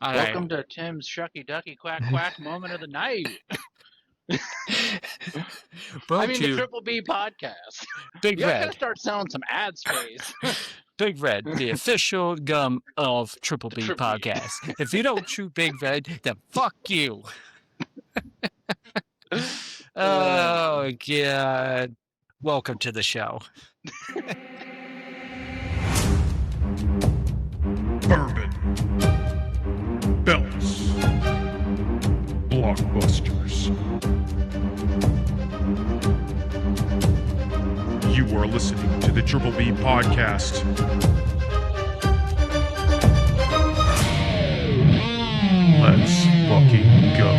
All Welcome right. to Tim's Shucky Ducky Quack Quack moment of the night. Brought The to Triple B podcast. Big You guys gotta Red. start selling some ad space. Big Red, the official gum of Triple The B Triple B. podcast. If you don't chew Big Red, then fuck you. Oh, God. Welcome to the show. Bourbon, belts, blockbusters. You are listening to the Triple B podcast. Let's fucking go.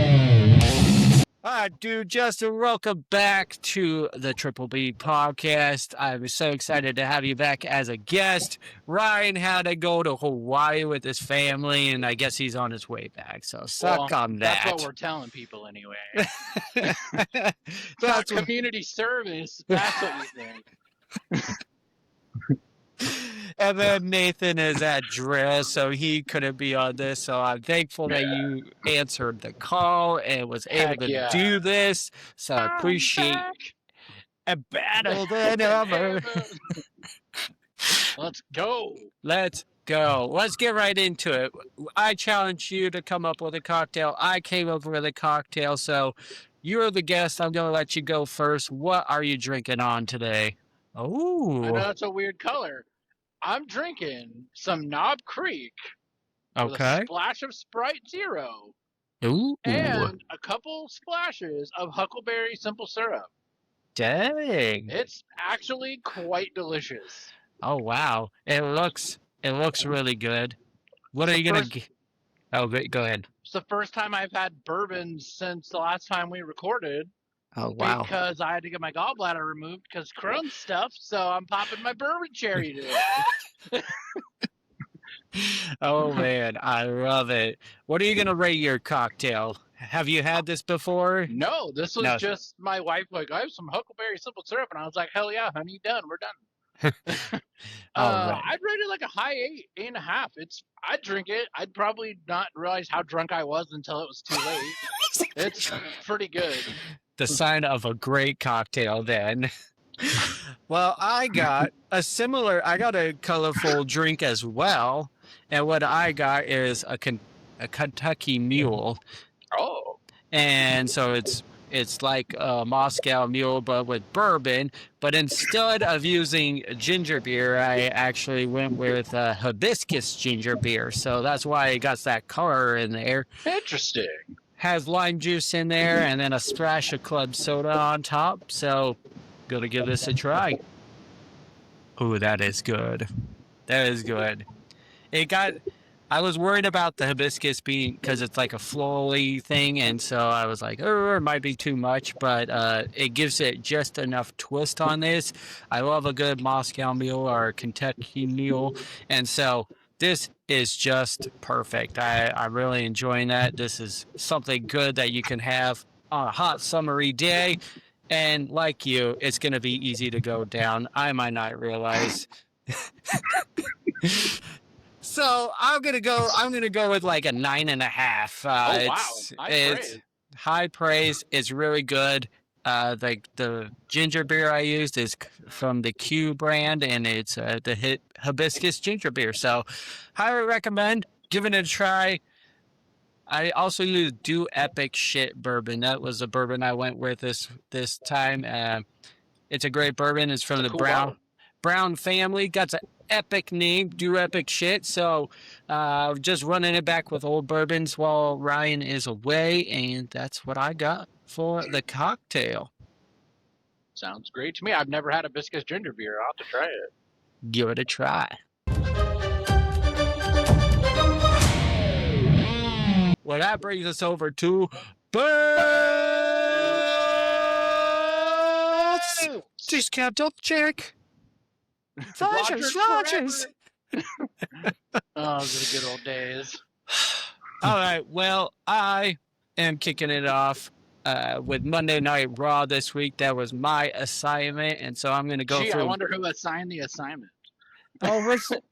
All right, dude, Justin, welcome back to the Triple B podcast. I'm so excited to have you back as a guest. Ryan had to go to Hawaii with his family, and I guess he's on his way back. So suck on that. That's what we're telling people anyway. That's It's not community service. That's what you think. And then Nathan is at drill, so he couldn't be on this. So I'm thankful that you answered the call and was able to do this. So I appreciate a battle than ever. Let's go. Let's go. Let's get right into it. I challenged you to come up with a cocktail. I came up with a cocktail. So you're the guest. I'm going to let you go first. What are you drinking on today? Oh, I know it's a weird color. I'm drinking some Knob Creek with a splash of Sprite Zero and a couple splashes of Huckleberry Simple Syrup. Dang. It's actually quite delicious. Oh, wow. It looks really good. What are you going to... Oh, go ahead. It's the first time I've had bourbon since the last time we recorded. Oh, wow. Because I had to get my gallbladder removed because Crohn's stuff, so I'm popping my bourbon cherry today. Oh, man. I love it. What are you going to rate your cocktail? Have you had this before? No, this was just my wife, like, I have some Huckleberry Simple Syrup, and I was like, hell yeah, honey, done. We're done. Right. I'd rate it like a high 8.5. I'd drink it. I'd probably not realize how drunk I was until it was too late. It's pretty good. The sign of a great cocktail then. Well, I got a colorful drink as well. And what I got is a Kentucky Mule. Oh. And so it's like a Moscow Mule, but with bourbon. But instead of using ginger beer, I actually went with hibiscus ginger beer. So that's why it got that color in there. Interesting. Has lime juice in there and then a splash of club soda on top. So, gonna give this a try. Ooh, that is good. That is good. I was worried about the hibiscus being, because it's like a florally thing, and so I was like, oh, it might be too much, but it gives it just enough twist on this. I love a good Moscow Mule or a Kentucky Mule, and so this is just perfect. I'm really enjoying that. This is something good that you can have on a hot summery day. And like you, it's going to be easy to go down. I might not realize. So I'm going to go with like a 9.5. Wow. High praise. It's really good. The ginger beer I used is from the Q brand, and it's the hibiscus ginger beer. So, highly recommend giving it a try. I also used Do Epic Shit bourbon. That was the bourbon I went with this time. It's a great bourbon. It's from the Brown family. Got an epic name, Do Epic Shit. So, just running it back with old bourbons while Ryan is away, and that's what I got for the cocktail. Sounds great to me. I've never had a hibiscus ginger beer. I'll have to try it. Give it a try. Well, that brings us over to Belts Discount Double Check. Rogers. Oh, those are the good old days. All right. Well, I am kicking it off with Monday Night Raw this week. That was my assignment, and so I'm going to go through. I wonder who assigned the assignment. Oh, what's it?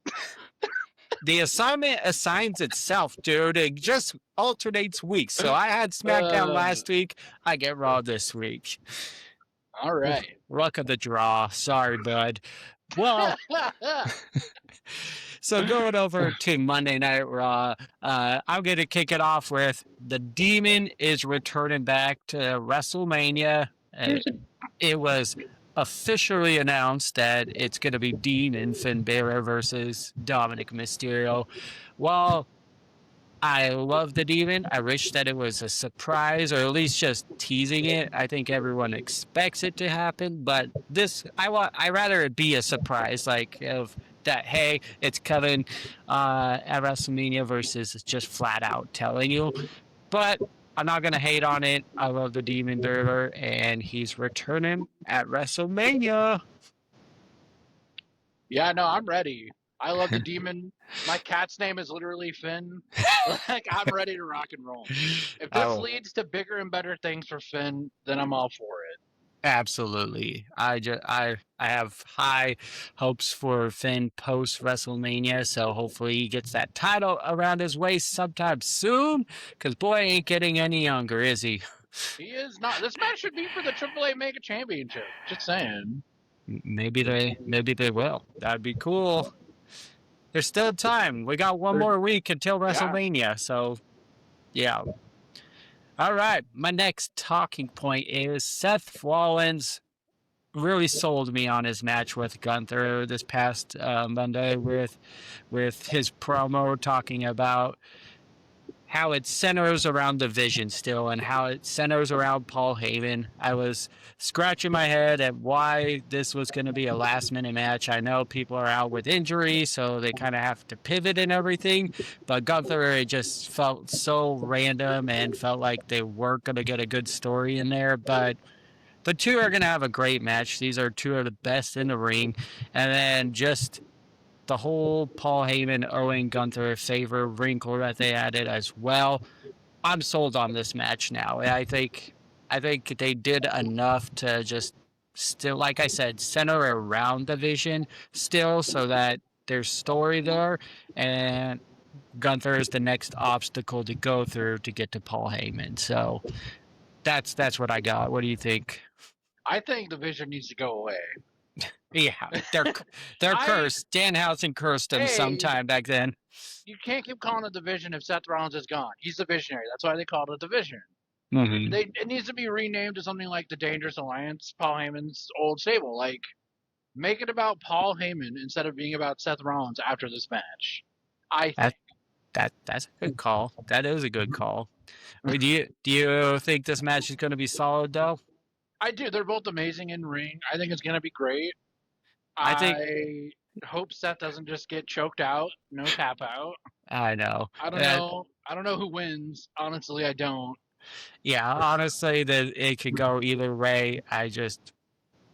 The assignment assigns itself, dude. It just alternates weeks. So I had SmackDown last week. I get Raw this week. All right. Luck of the draw. Sorry, bud. Well, so going over to Monday Night Raw, I'm going to kick it off with the Demon is returning back to WrestleMania. It was officially announced that it's going to be Dean and Finn Balor versus Dominic Mysterio. Well, I love the Demon. I wish that it was a surprise or at least just teasing it. I think everyone expects it to happen, but I rather it be a surprise, like of that. Hey, it's coming at WrestleMania versus just flat out telling you. But I'm not gonna hate on it. I love the Demon Balor, and he's returning at WrestleMania. Yeah, no, I'm ready. I love the Demon. My cat's name is literally Finn. Like, I'm ready to rock and roll. If this leads to bigger and better things for Finn, then I'm all for it. Absolutely. I have high hopes for Finn post WrestleMania, so hopefully he gets that title around his waist sometime soon, because boy ain't getting any younger, is he? He is not. This match should be for the AAA Mega Championship. Just saying. Maybe they will. That'd be cool. There's still time. We got one more week until WrestleMania, so yeah. All right, my next talking point is Seth Rollins really sold me on his match with Gunther this past Monday with his promo talking about how it centers around the Vision still and how it centers around Paul Heyman. I was scratching my head at why this was going to be a last-minute match. I know people are out with injury, so they kind of have to pivot and everything. But Gunther, it just felt so random and felt like they weren't going to get a good story in there. But the two are going to have a great match. These are two of the best in the ring. And then just the whole Paul Heyman owing Gunther a favor wrinkle that they added as well. I'm sold on this match now. I think they did enough to just still, like I said, center around the Vision still so that there's story there, and Gunther is the next obstacle to go through to get to Paul Heyman. So that's what I got. What do you think? I think the Vision needs to go away. Yeah, they're cursed. Danhausen cursed them sometime back then. You can't keep calling it the Vision if Seth Rollins is gone. He's the Visionary. That's why they called it the Vision. Mm-hmm. It needs to be renamed to something like the Dangerous Alliance, Paul Heyman's old stable. Like, make it about Paul Heyman instead of being about Seth Rollins after this match. I think. That's a good call. That is a good call. Do you think this match is going to be solid, though? I do. They're both amazing in ring. I think it's going to be great. I hope Seth doesn't just get choked out. No tap out. I know. I don't know. I don't know who wins. Honestly, I don't. Yeah, honestly, that it could go either way.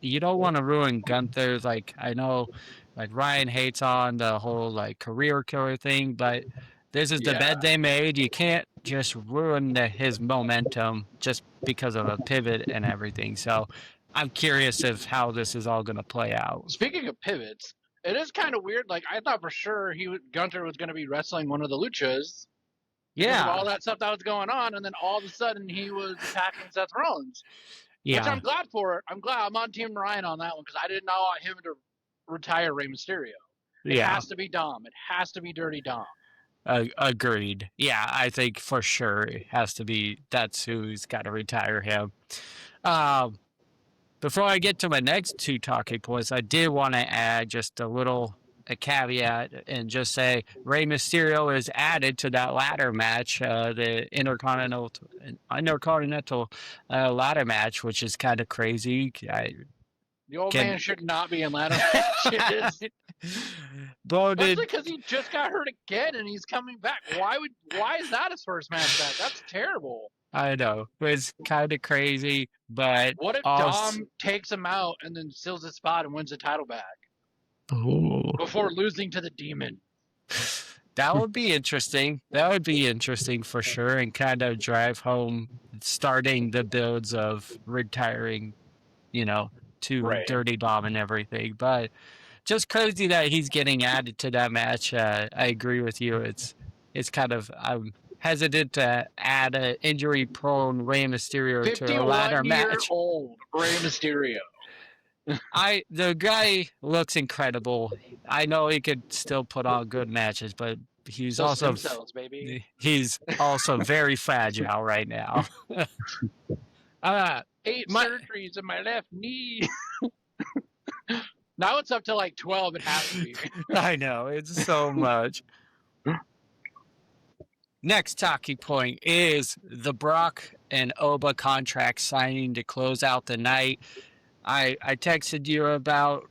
You don't want to ruin Gunther's. Like, I know, like Ryan hates on the whole like career killer thing, but this is the bed they made. You can't just ruin his momentum just because of a pivot and everything. So I'm curious of how this is all going to play out. Speaking of pivots, it is kind of weird. Like, I thought for sure Gunther was going to be wrestling one of the Luchas. Yeah. All that stuff that was going on, and then all of a sudden he was attacking Seth Rollins. Yeah. Which I'm glad for. I'm on Team Ryan on that one because I did not want him to retire Rey Mysterio. It has to be Dom. It has to be Dirty Dom. Agreed. Yeah, I think for sure it has to be. That's who's got to retire him. Before I get to my next two talking points, I did want to add just a caveat and just say Rey Mysterio is added to that ladder match, the Intercontinental ladder match, which is kind of crazy. The old man should not be in ladder matches. Especially because he just got hurt again and he's coming back. Why is that his first match back? That's terrible. I know. It's kind of crazy, but what if Dom takes him out and then steals his spot and wins the title back? Ooh. Before losing to the Demon. That would be interesting. That would be interesting for sure, and kind of drive home starting the builds of retiring, to Dirty Dom and everything. But just crazy that he's getting added to that match. I agree with you. It's kind of I'm hesitant to add an injury-prone Rey Mysterio to a ladder match. 51-year-old Rey Mysterio. The guy looks incredible. I know he could still put on good matches, but he's Those also stem cells, baby. he's also very fragile right now. 8 surgeries in my left knee. Now it's up to like 12 and half a year. I know, it's so much. Next talking point is the Brock and Oba contract signing to close out the night. I texted you about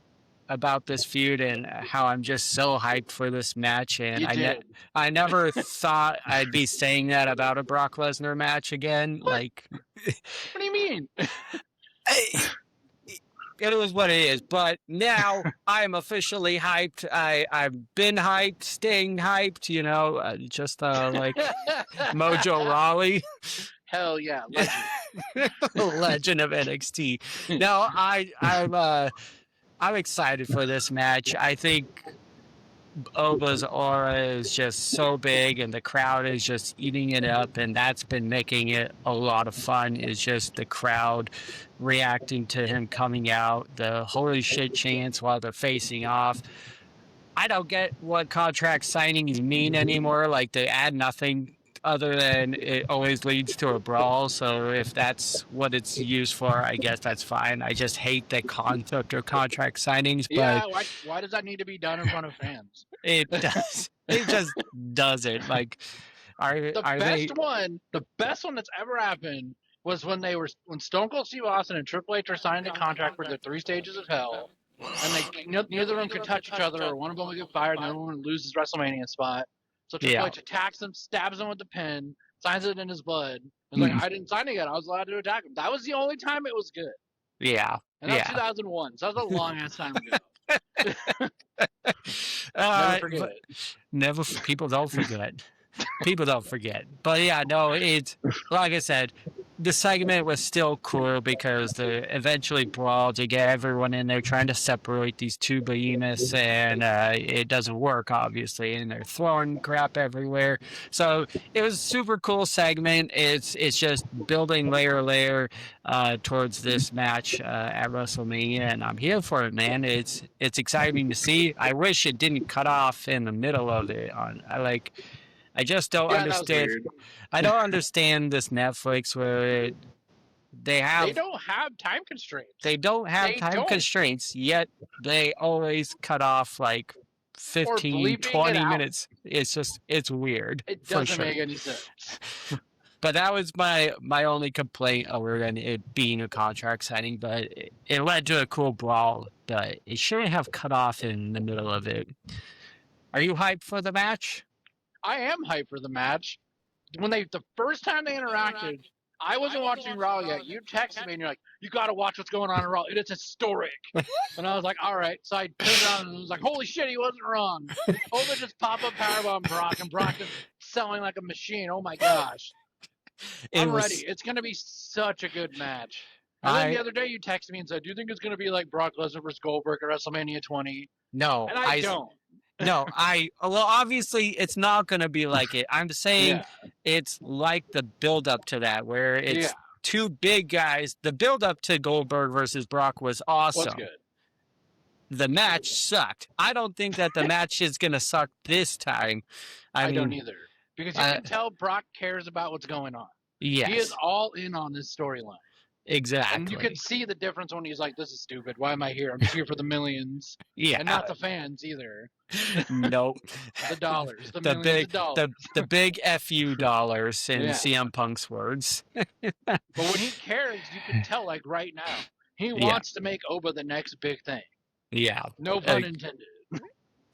this feud and how I'm just so hyped for this match, and I never thought I'd be saying that about a Brock Lesnar match again. What? Like, what do you mean? It was what it is, but now I'm officially hyped. I've been hyped, staying hyped. You know, just like Mojo Rawley. Hell yeah, legend. Legend of NXT. No, I'm excited for this match. I think Oba's aura is just so big, and the crowd is just eating it up, and that's been making it a lot of fun. Is just the crowd reacting to him coming out, the holy shit chants while they're facing off. I don't get what contract signings mean anymore. Like, they add nothing other than it always leads to a brawl. So if that's what it's used for, I guess that's fine. I just hate the concept of contract signings. Yeah, but why does that need to be done in front of fans? It does. It just doesn't. Like, the best one that's ever happened was when Stone Cold Steve Austin and Triple H were signed a contract for the 3 stages of hell, and neither of them could touch each other, or one of them would get fired, and the other one would lose his WrestleMania spot. So Triple H attacks him, stabs him with the pin, signs it in his blood. He's like, I didn't sign it yet. I was allowed to attack him. That was the only time it was good. Yeah. And that was 2001, so that was a long-ass time ago. Never forget. People don't forget. People don't forget. But yeah, no, it's like I said, the segment was still cool because they eventually brawled to get everyone in there trying to separate these two behemoths, and it doesn't work, obviously, and they're throwing crap everywhere. So it was a super cool segment. It's just building layer towards this match at WrestleMania, and I'm here for it, man. It's exciting to see. I wish it didn't cut off in the middle of it. I just don't understand. I don't understand this Netflix where they don't have time constraints. They don't have time constraints, yet they always cut off like 15, 20 minutes. It's weird. It doesn't make any sense. But that was my only complaint over it being a contract signing, but it led to a cool brawl, but it shouldn't have cut off in the middle of it. Are you hyped for the match? I am hyped for the match. The first time they interacted, I wasn't watching Raw yet. You texted me and you're like, you got to watch what's going on in Raw. It is historic. And I was like, all right. So I turned it on and was like, holy shit, he wasn't wrong. Oba just pop up powerbomb Brock, and Brock is selling like a machine. Oh my gosh. I'm ready. It's going to be such a good match. And then the other day you texted me and said, do you think it's going to be like Brock Lesnar versus Goldberg at WrestleMania 20? No. And I don't. No, obviously it's not going to be like it. I'm saying it's like the build up to that, where it's two big guys. The build up to Goldberg versus Brock was awesome. Was good. The match sucked. I don't think that the match is going to suck this time. I mean, don't either. Because you can tell Brock cares about what's going on. Yes. He is all in on this storyline. Exactly. And you can see the difference when he's like, this is stupid. Why am I here? I'm just here for the millions. Yeah. And not the fans either. Nope. The dollars. The millions of dollars. The big FU dollars in CM Punk's words. But when he cares, you can tell, like right now, he wants to make Oba the next big thing. Yeah. No pun intended.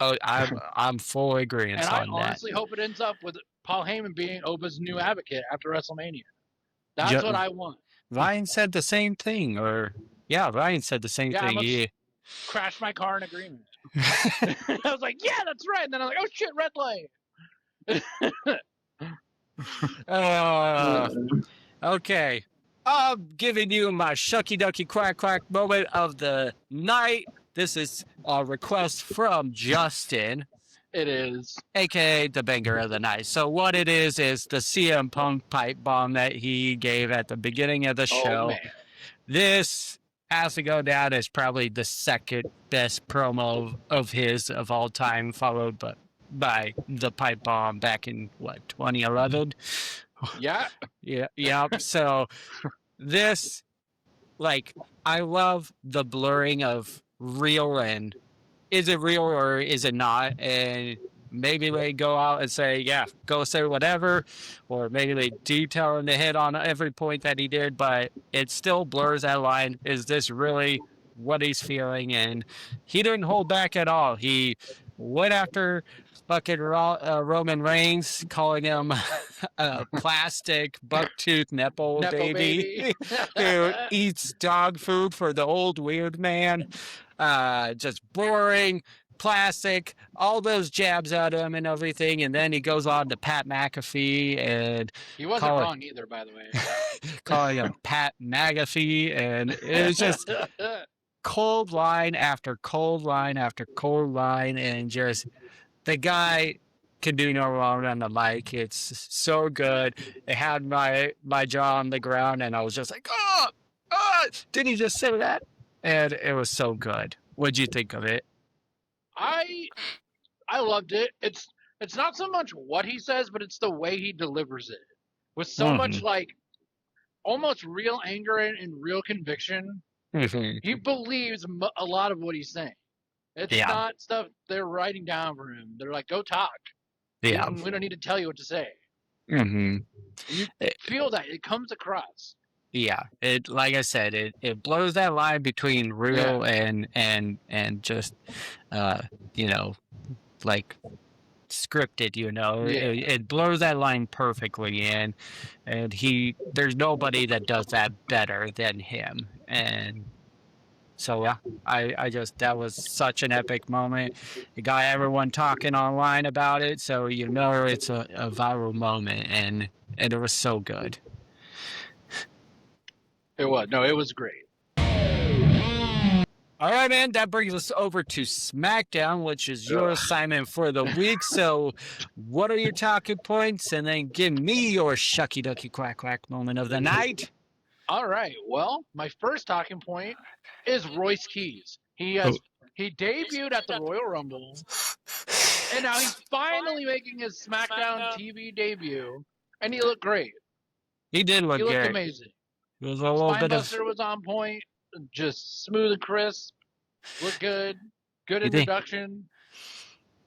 Oh, I'm full agreement on that. And I honestly hope it ends up with Paul Heyman being Oba's new advocate after WrestleMania. That's what I want. Ryan said the same thing, Ryan said the same thing. Yeah. Crashed my car in agreement. I was like, yeah, that's right. And then I was like, oh shit, red light. Okay. I'm giving you my shucky ducky quack quack moment of the night. this is a request from Justin. It is. AKA the banger of the night. So what it is the CM Punk pipe bomb that he gave at the beginning of the show. Oh, man. This has to go down as probably the second best promo of his of all time, followed by the pipe bomb back in, 2011? Yeah. Yeah. So this, I love the blurring of real and is it real or is it not? And maybe they go out and say, yeah, go say whatever, or maybe they detail in the head on every point that he did, but it still blurs that line. Is this really what he's feeling? And he didn't hold back at all. He went after fucking Roman Reigns, calling him a plastic bucktooth Nepo baby who eats dog food for the old weird man. Just boring, plastic, all those jabs at him and everything. And then he goes on to Pat McAfee and he wasn't wrong either, by the way. Calling him Pat McAfee, and it was just cold line after cold line after cold line, and just the guy can do no wrong on the mic. It's so good. It had my jaw on the ground, and I was just like, oh, did he just say that? And it was so good. What'd you think of it? I loved it. It's not so much what he says, but it's the way he delivers it with so much almost real anger and real conviction. He believes a lot of what he's saying. It's not stuff they're writing down for him. They're like, go talk. Yeah. We don't need to tell you what to say. Mm-hmm. You feel that. It comes across. Yeah. It, like I said, it blurs that line between real and just, scripted, it blurs that line perfectly, and there's nobody that does that better than him. And so that was such an epic moment. It got everyone talking online about it, so it's a viral moment, and it was so good. It was great. All right, man, that brings us over to SmackDown, which is your assignment for the week. So what are your talking points? And then give me your shucky ducky quack quack moment of the night. All right. Well, my first talking point is Royce Keys. He debuted at the Royal Rumble, and now he's finally making his SmackDown TV debut, and he looked great. He did look great. He looked amazing. It was a little bit of... Spinebuster was on point, just smooth and crisp, looked good, good introduction.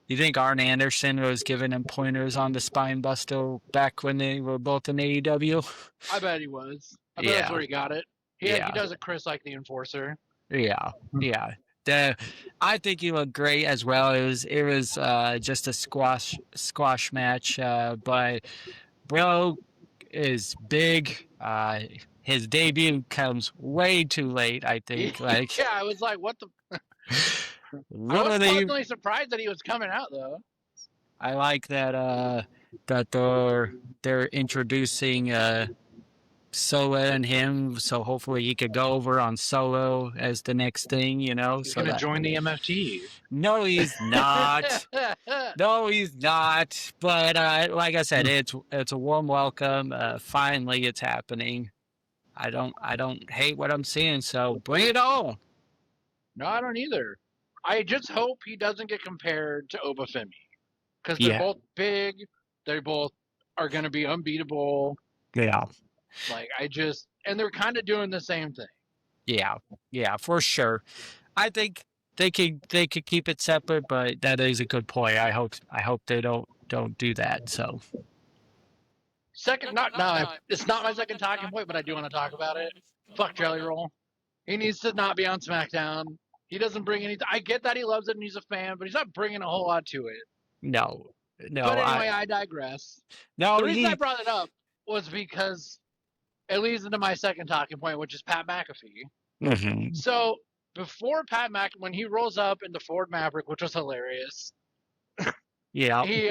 You think Arn Anderson was giving him pointers on the Spinebuster back when they were both in AEW? I bet he was. I bet that's where he got it. He does it crisp like the Enforcer. Yeah. I think he looked great as well. It was just a squash match, but bro is big. His debut comes way too late, I think. I was like, what the... I was pleasantly surprised that he was coming out, though. I like that they're introducing Solo and him, so hopefully he could go over on Solo as the next thing, He's going to join the MFT. No, he's not. No, he's not. But like I said, it's a warm welcome. Finally, it's happening. I don't hate what I'm seeing, so bring it on. No, I don't either. I just hope he doesn't get compared to Obafemi, because they're both big. They both are going to be unbeatable. Yeah. And they're kind of doing the same thing. Yeah, for sure. I think they could keep it separate, but that is a good point. I hope they don't do that. So. It's not my second talking point, but I do want to talk about it. Fuck Jelly Roll. He needs to not be on SmackDown. He doesn't bring anything. I get that he loves it and he's a fan, but he's not bringing a whole lot to it. No. But anyway, I digress. No, the reason I brought it up was because it leads into my second talking point, which is Pat McAfee. Mm-hmm. So before when he rolls up in the Ford Maverick, which was hilarious. Yeah. He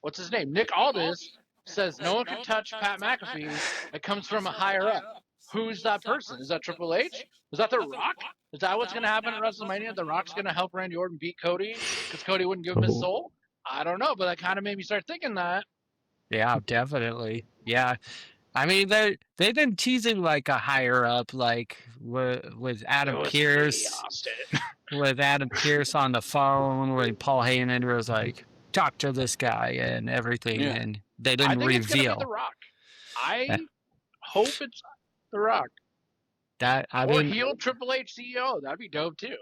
what's his name? Nick Aldis says no one can touch Pat McAfee. It comes from a higher up. who's that person? Is that Triple H? Is that The Rock? Is that what's going to happen at WrestleMania? The Rock's going to help Randy Orton beat Cody because Cody wouldn't give him his soul? I don't know, but that kind of made me start thinking that. Yeah, definitely. Yeah. I mean, they've been teasing like a higher up, like with Adam Pearce, with Adam Pearce on the phone, when Paul Heyman was like, "Talk to this guy" and everything, and they didn't reveal. It's gonna be The Rock. I hope it's The Rock. Or heel Triple H CEO. That'd be dope too.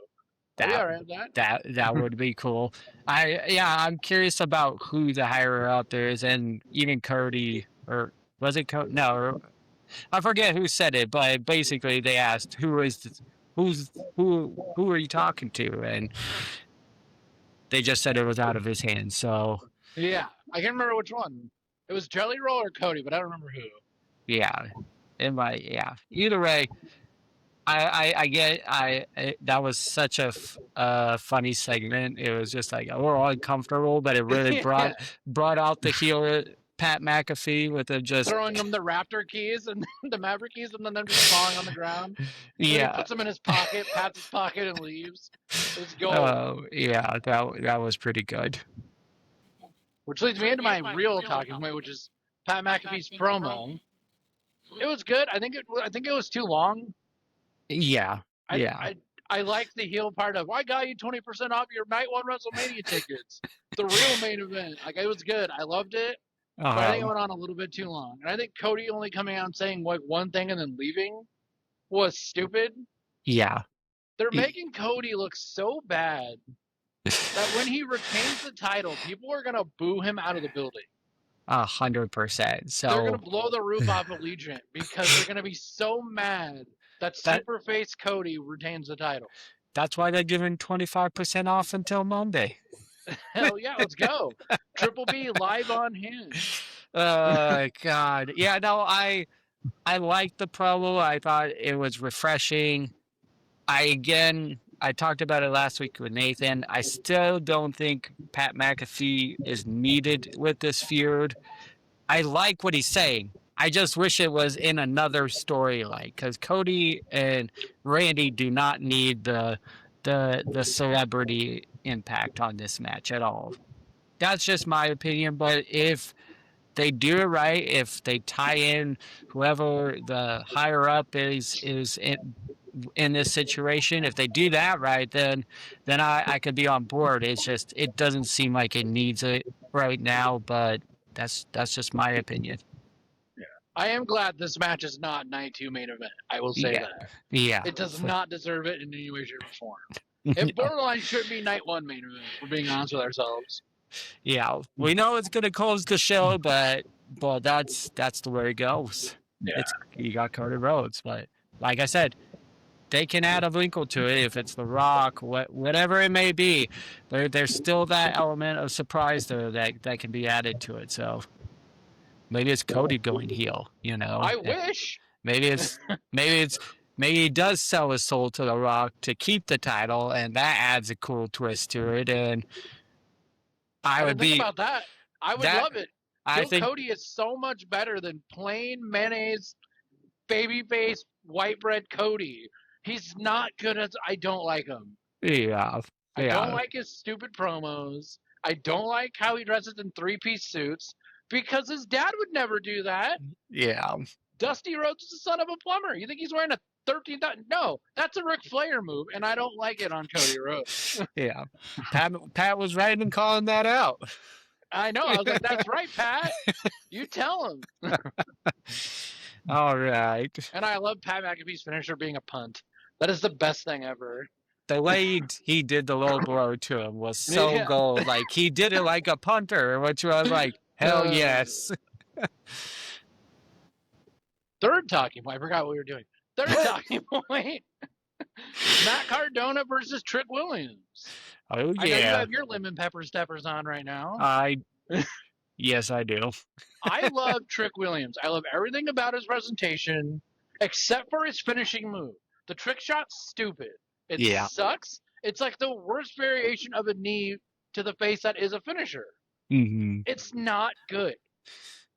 That would be cool. I'm curious about who the higher up there is, and even Cody, or was it Cody? No, I forget who said it, but basically they asked who are you talking to, and they just said it was out of his hands. So yeah, I can't remember which one. It was Jelly Roll or Cody, but I don't remember who. Yeah, Either way. That was such a funny segment. It was just like, we're all uncomfortable, but it really brought out the heel Pat McAfee with him just throwing him the Raptor keys and the Maverick keys, and then them just falling on the ground. Yeah, he puts them in his pocket, pats his pocket, and leaves. It was gold. Oh yeah, that was pretty good. Which leads me into my real talking point, which is Pat McAfee's promo. It was good. I think it was too long. Yeah. I like the heel part of, I got you 20% off your night one WrestleMania tickets. The real main event. Like, it was good. I loved it. But I think it went on a little bit too long. And I think Cody only coming out and saying like one thing and then leaving was stupid. Yeah. They're making Cody look so bad that when he retains the title, people are going to boo him out of the building. 100%. So they're going to blow the roof off Allegiant because they're going to be so mad that Superface Cody retains the title. That's why they're giving 25% off until Monday. Hell yeah, let's go. Triple B live on Hinge. God. Yeah, no, I liked the promo. I thought it was refreshing. I talked about it last week with Nathan. I still don't think Pat McAfee is needed with this feud. I like what he's saying. I just wish it was in another storyline, because Cody and Randy do not need the celebrity impact on this match at all. That's just my opinion. But if they do it right, if they tie in whoever the higher up is in this situation, if they do that right, then I could be on board. It's just, it doesn't seem like it needs it right now, but that's just my opinion. Yeah, I am glad this match is not night 2 main event. I will say that. Yeah, it does not deserve it in any way, shape, or form. It borderline should be night 1 main event. We're being honest with ourselves. Yeah, we know it's going to close the show, but that's the way it goes. Yeah, you got Cody Rhodes, but like I said, they can add a wrinkle to it if it's The Rock, whatever it may be. There's still that element of surprise there that can be added to it. So maybe it's Cody going heel. I wish. Maybe he does sell his soul to The Rock to keep the title, and that adds a cool twist to it. And I would think about that. I would love it. I think Cody is so much better than plain mayonnaise, babyface, white bread Cody. He's not good as I don't like him. Yeah. I don't like his stupid promos. I don't like how he dresses in 3-piece suits because his dad would never do that. Yeah. Dusty Rhodes is the son of a plumber. You think he's wearing a 13,000? No, that's a Ric Flair move, and I don't like it on Cody Rhodes. Yeah. Pat was right in calling that out. I know. I was like, that's right, Pat. You tell him. All right. And I love Pat McAfee's finisher being a punt. That is the best thing ever. The way he did the low blow to him was so gold. Like, he did it like a punter, which was like, hell yes. Third talking point. I forgot what we were doing. Third talking point. Matt Cardona versus Trick Williams. Oh, yeah. I know you have your lemon pepper steppers on right now. Yes, I do. I love Trick Williams. I love everything about his presentation, except for his finishing move. The trick shot's stupid. It sucks. It's like the worst variation of a knee to the face that is a finisher. Mm-hmm. It's not good.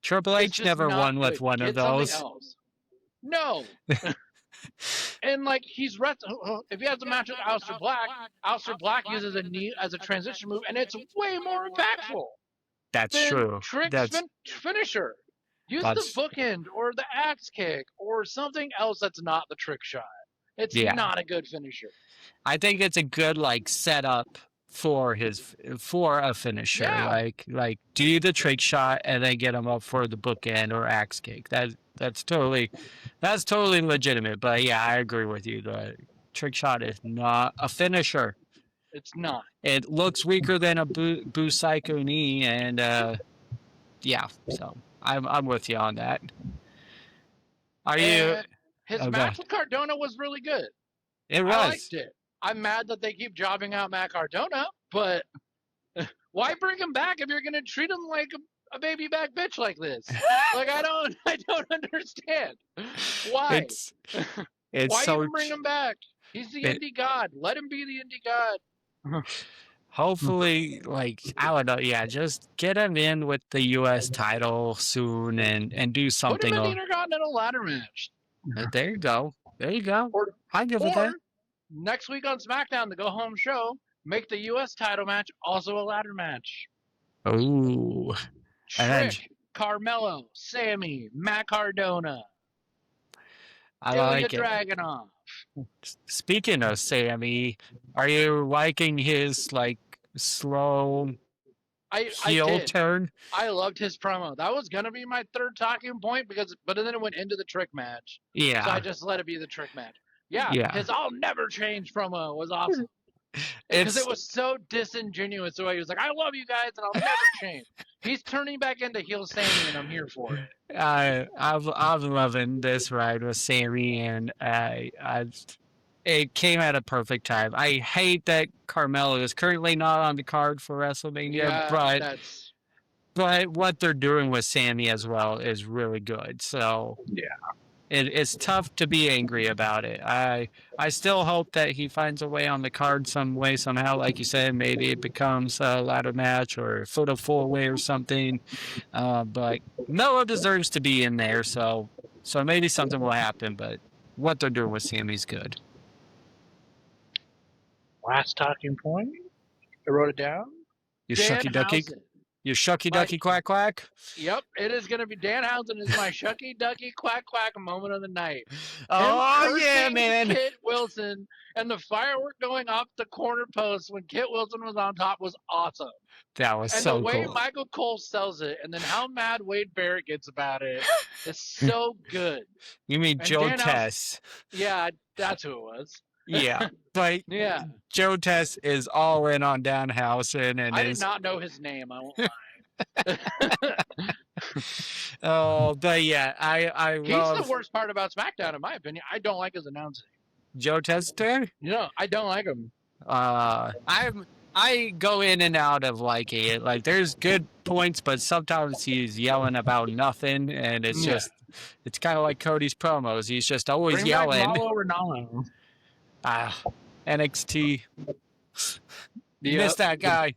Triple H never won with one of those. No. And like if he has a match with Aleister Black uses a knee as a transition move, and it's way more impactful. That's true. Trick's finisher. Use the bookend or the axe kick or something else that's not the trick shot. It's not a good finisher. I think it's a good setup for a finisher. Yeah. Like do the trick shot and then get him up for the bookend or axe kick. That's totally legitimate. But yeah, I agree with you. The trick shot is not a finisher. It's not. It looks weaker than a Busaiku knee, and so I'm with you on that. His match with Cardona was really good. It was. I liked it. I'm mad that they keep jobbing out Matt Cardona, but why bring him back if you're going to treat him like a baby back bitch like this? Like I don't understand. Why? Why even bring him back? He's the indie god. Let him be the indie god. Hopefully, I don't know, just get him in with the U.S. title soon and do something. Put him in the Intercontinental ladder match. There you go. I give it that. Next week on SmackDown, the go-home show, make the U.S. title match also a ladder match. Ooh. Trick, Carmelo, Sammy, Matt Cardona. I like it. Dragunov. Speaking of Sammy, are you liking his slow heel turn? I loved his promo. That was gonna be my third talking point but then it went into the trick match. Yeah. So I just let it be the trick match. Yeah. His "I'll never change" promo was awesome. Because it was so disingenuous the way he was like, "I love you guys and I'll never change." He's turning back into heel Sammy and I'm here for it. I'm loving this ride with Sammy, and it came at a perfect time. I hate that Carmelo is currently not on the card for WrestleMania, but what they're doing with Sammy as well is really good. So yeah. It's tough to be angry about it. I still hope that he finds a way on the card some way, somehow. Like you said, maybe it becomes a ladder match or Fatal 4-Way or something. But Noah deserves to be in there, so maybe something will happen. But what they're doing with Sammy's good. Last talking point. I wrote it down. You shucky ducky. You shucky ducky quack quack? Yep, it is going to be Danhausen is my shucky ducky quack quack moment of the night. Oh, yeah, man. Kit Wilson and the firework going off the corner post when Kit Wilson was on top was awesome. That was so cool. And the way Michael Cole sells it and then how mad Wade Barrett gets about it is so good. You mean Joe Tess? Yeah, that's who it was. Yeah, but Joe Tess is all in on Danhausen, and I did not know his name. I won't lie. Oh, but yeah, I love. He's the worst part about SmackDown, in my opinion. I don't like his announcing. Joe Tester? No, I don't like him. I go in and out of liking it. Like, there's good points, but sometimes he's yelling about nothing, and it's just, it's kind of like Cody's promos. He's just always Bring yelling. Back Malo Ronaldo. NXT. Miss that guy.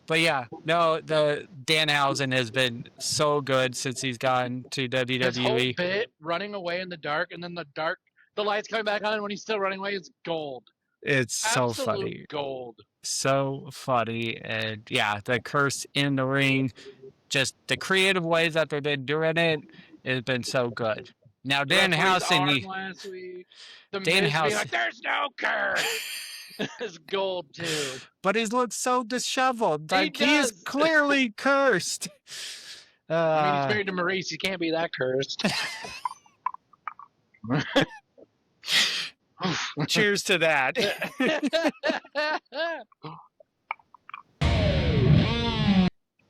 But yeah, no, the Danhausen has been so good since he's gotten to WWE. His whole bit running away in the dark, and then the lights coming back on when he's still running away is gold. It's Absolute so funny. Gold. So funny. And yeah, the curse in the ring, just the creative ways that they've been doing it has been so good. Now, Danhausen, last week, Danhausen, like, there's no curse. It's gold too. But he looks so disheveled. Like he's clearly cursed. I mean, he's married to Maurice. He can't be that cursed. Cheers to that.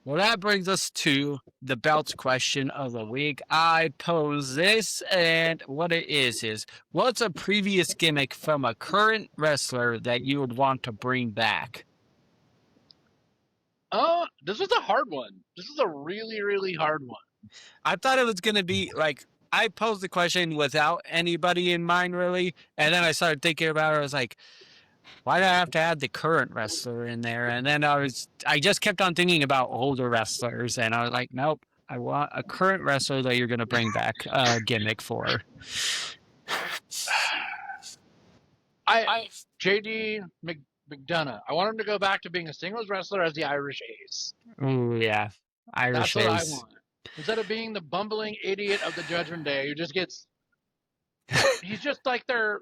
Well, that brings us to the belts question of the week. I pose this, and what it is what's a previous gimmick from a current wrestler that you would want to bring back? This was a hard one. This is a really, really hard one. I thought it was going to be like, I posed the question without anybody in mind, really, and then I started thinking about it. I was like, why do I have to add the current wrestler in there? And then I just kept on thinking about older wrestlers, and I was like, nope, I want a current wrestler that you're going to bring back a gimmick for. JD McDonough. I want him to go back to being a singles wrestler as the Irish Ace. Ooh, yeah. Irish That's what Ace. I want. Instead of being the bumbling idiot of the Judgment Day who just gets... He's just like their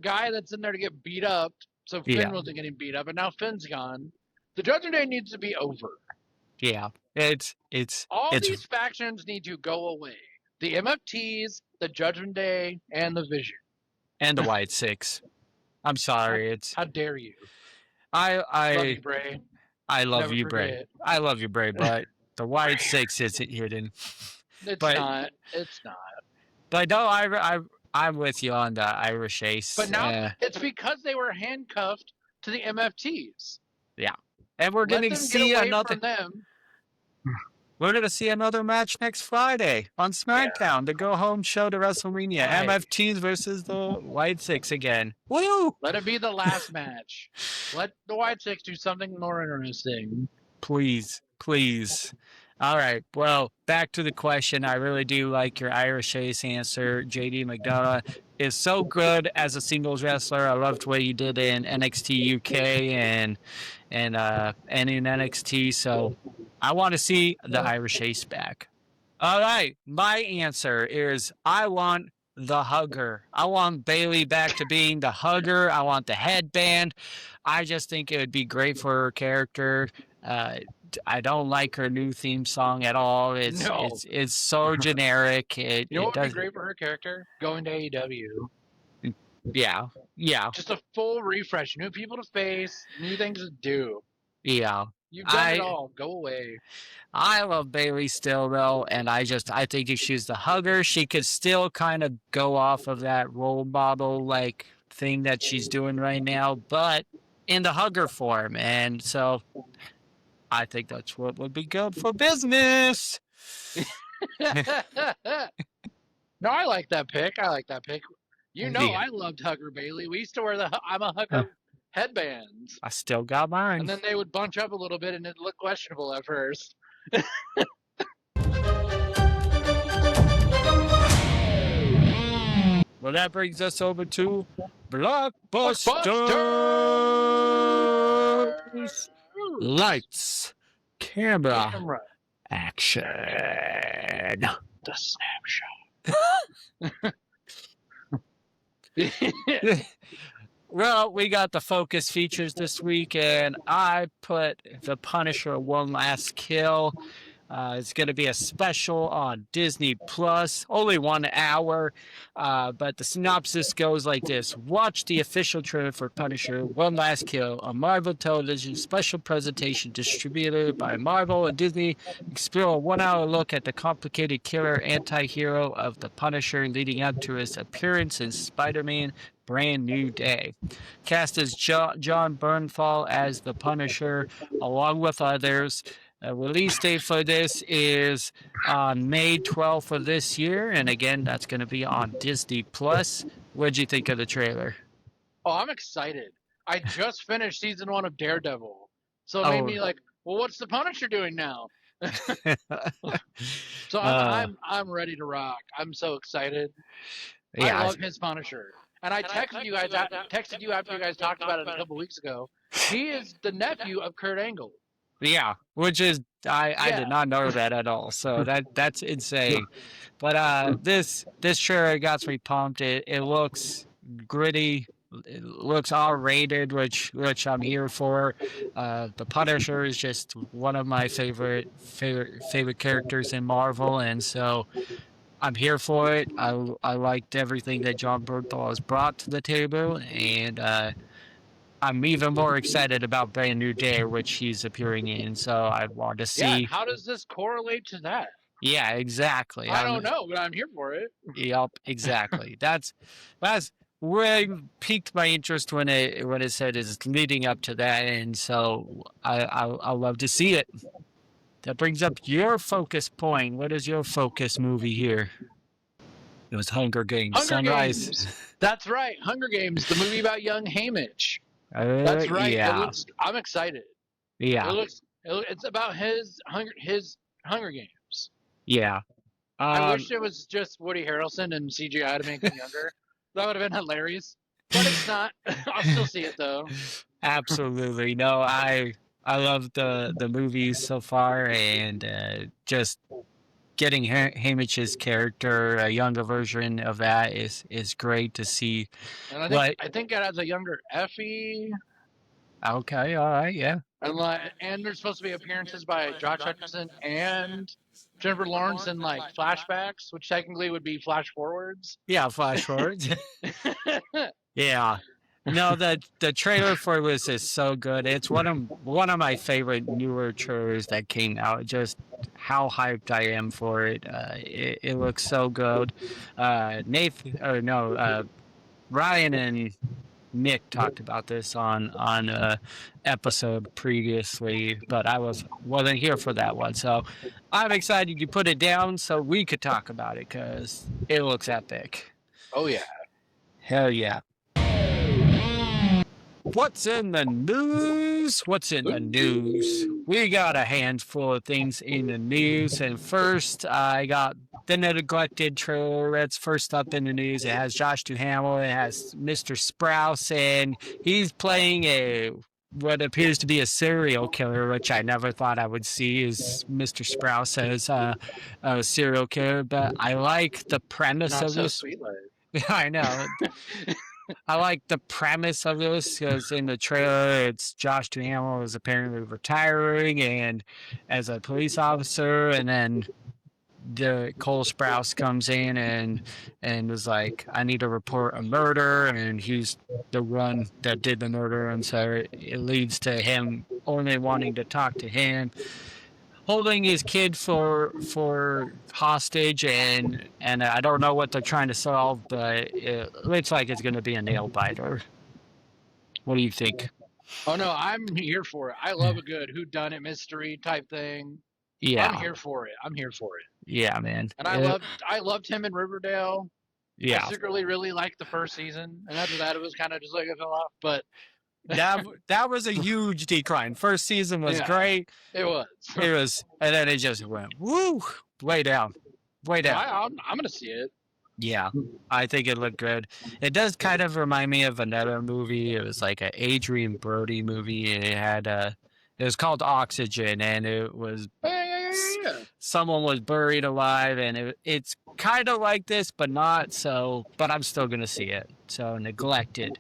guy that's in there to get beat up. So Finn wasn't getting beat up, and now Finn's gone. The Judgment Day needs to be over. Yeah. These factions need to go away. The MFTs, the Judgment Day, and the Vision. And the White Six. I'm sorry. How dare you? I love you, Bray. I love you, Bray. I love you, Bray, but the White Six isn't hidden. It's not. But no, I'm with you on the Irish Ace. But now it's because they were handcuffed to the MFTs. Yeah. And we're going to see another... We're going to see another match next Friday on SmackDown, the go-home show to WrestleMania. Right. MFTs versus the White Six again. Woo! Let it be the last match. Let the White Six do something more interesting. Please. All right. Well, back to the question. I really do like your Irish Ace answer. JD McDonough is so good as a singles wrestler. I loved what you did in NXT UK and in NXT. So I want to see the Irish Ace back. All right. My answer is I want the hugger. I want Bayley back to being the hugger. I want the headband. I just think it would be great for her character. I don't like her new theme song at all. It's so generic. You know what would be great for her character? Going to AEW. Yeah. Just a full refresh. New people to face. New things to do. Yeah. You've done it all. Go away. I love Bayley still, though, and I think if she's the hugger, she could still kind of go off of that role model-like thing that she's doing right now, but in the hugger form. And so... I think that's what would be good for business. No, I like that pick. You know, I loved Hugger Bailey. We used to wear the I'm a Hugger headbands. I still got mine. And then they would bunch up a little bit and it looked questionable at first. Well, that brings us over to Blockbusters. Lights, camera, action. The snapshot. Well, we got the focus features this week, and I put The Punisher One Last Kill. It's going to be a special on Disney Plus, only 1 hour, but the synopsis goes like this. Watch the official trailer for Punisher One Last Kill, a Marvel Television special presentation distributed by Marvel and Disney. Explore a 1 hour look at the complicated killer anti-hero of the Punisher leading up to his appearance in Spider-Man Brand New Day. Cast as John Bernthal as the Punisher, along with others. The release date for this is on May 12th of this year, and again, that's going to be on Disney Plus. What'd you think of the trailer? Oh, I'm excited. I just finished season 1 of Daredevil, so it made me like, well, what's the Punisher doing now? So I'm ready to rock. I'm so excited. Yeah, I love his Punisher. And I texted you guys after you guys talked about it a couple weeks ago. He is the nephew of Kurt Angle. Yeah, which is I did not know that at all. So that's insane. But this trailer got me pumped. It looks gritty. It looks R-rated, which I'm here for. The Punisher is just one of my favorite characters in Marvel, and so I'm here for it. I liked everything that John Bernthal has brought to the table, and I'm even more excited about Brand New Day, which he's appearing in. So I want to see. Yeah, how does this correlate to that? Yeah, exactly. I don't know, but I'm here for it. Yep, exactly. That's really piqued my interest when it said it's leading up to that, and so I'll love to see it. That brings up your focus point. What is your focus movie here? It was Hunger Games. Sunrise. Games. That's right, Hunger Games, the movie about young Haymitch. That's right. Yeah. I'm excited. Yeah. It's about his Hunger Games. Yeah. I wish it was just Woody Harrelson and CGI to make him younger. That would have been hilarious. But it's not. I'll still see it though. Absolutely. No, I love the movies so far, and just getting Hamish's character, a younger version of that, is great to see. And I think it has a younger Effie. Okay, all right, yeah. And there's supposed to be appearances by Josh Hutcherson and Jennifer Lawrence in like flashbacks, which technically would be flash forwards. Yeah, flash forwards. Yeah. No, the trailer for this is so good. It's one of my favorite newer trailers that came out. Just how hyped I am for it. It looks so good. Ryan and Nick talked about this on episode previously, but I wasn't here for that one. So I'm excited you put it down so we could talk about it because it looks epic. Oh yeah. Hell yeah. What's in the news? What's in the news? We got a handful of things in the news. And first, I got the Neglected trailer. That's first up in the news. It has Josh Duhamel. It has Mr. Sprouse. And he's playing what appears to be a serial killer, which I never thought I would see is Mr. Sprouse as a serial killer. But I like the premise of this. Sweet life. I know. I like the premise of this because in the trailer, it's Josh Duhamel is apparently retiring and as a police officer, and then Cole Sprouse comes in and was like, "I need to report a murder," and he's the one that did the murder, and so it leads to him only wanting to talk to him, holding his kid for hostage, and I don't know what they're trying to solve, but it looks like it's going to be a nail biter. What do you think? Oh no, I'm here for it. I love a good whodunit mystery type thing. Yeah, I'm here for it. Yeah, man. And I loved him in Riverdale. Yeah, I secretly really liked the first season, and after that, it was kind of just like it fell off. But that was a huge decline. First season was great. It was, and then it just went way down. I'm gonna see it. Yeah, I think it looked good. It does kind of remind me of another movie. It was like an Adrian Brody movie, and it was called Oxygen, and it was someone was buried alive, and it's kind of like this, but not so. But I'm still gonna see it. So Neglected.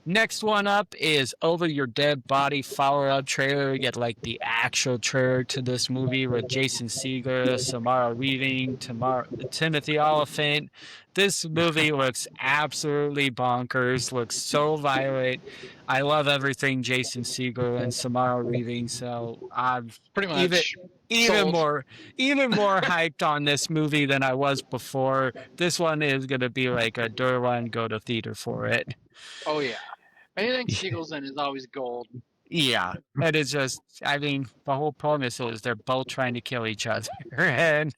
Next one up is Over Your Dead Body follow-up trailer. We get like the actual trailer to this movie with Jason Segel, Samara Weaving, Timothy Olyphant. This movie looks absolutely bonkers, looks so violent. I love everything Jason Segel and Samara Weaving, so I'm pretty much even more hyped on this movie than I was before. This one is going to be like a door one, go to theater for it. Oh, yeah. Anything Segel's in is always gold. Yeah. And it's just, I mean, the whole premise is they're both trying to kill each other. And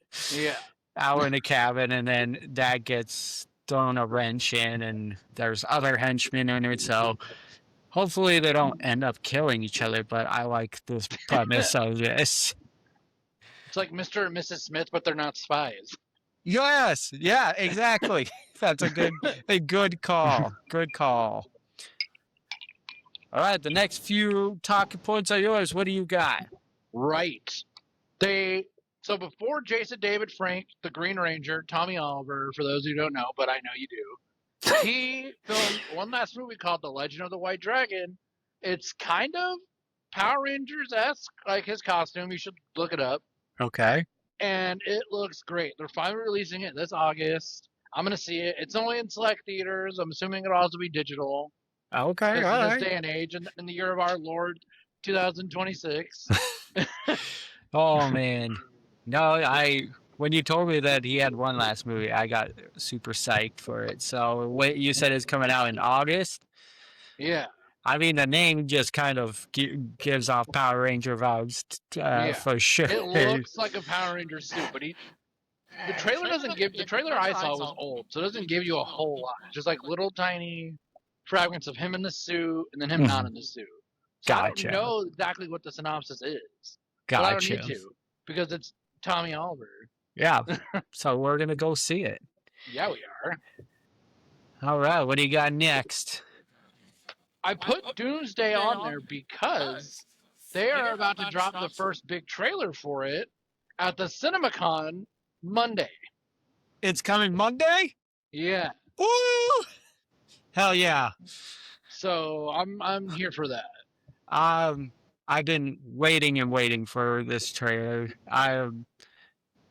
out in a cabin, and then that gets thrown a wrench in, and there's other henchmen in it. So hopefully they don't end up killing each other, but I like this premise of this. It's like Mr. and Mrs. Smith, but they're not spies. Yes. Yeah, exactly. That's a good call. Good call. All right, the next few talking points are yours. What do you got? Right. So before Jason David Frank, the Green Ranger, Tommy Oliver, for those who don't know, but I know you do, he filmed one last movie called The Legend of the White Dragon. It's kind of Power Rangers-esque, like his costume. You should look it up. Okay. And it looks great. They're finally releasing it this August. I'm going to see it. It's only in select theaters. I'm assuming it'll also be digital. Okay, in all this right. day and age, in the year of our Lord, 2026. Oh, man. No, when you told me that he had one last movie, I got super psyched for it. So what you said is coming out in August? Yeah. I mean, the name just kind of gives off Power Ranger vibes for sure. It looks like a Power Ranger suit, but the trailer the trailer I saw was old, so it doesn't give you a whole lot. Just like little tiny fragments of him in the suit and then him not in the suit. So Gotcha. I don't know exactly what the synopsis is. Gotcha. But I don't need to, because Tommy Oliver. Yeah. So we're going to go see it. Yeah, we are. All right. What do you got next? I put Doomsday on there because they are about to drop the first big trailer for it at the CinemaCon Monday. It's coming Monday? Yeah. Woo! Hell yeah. So I'm here for that. I've been waiting for this trailer. I'm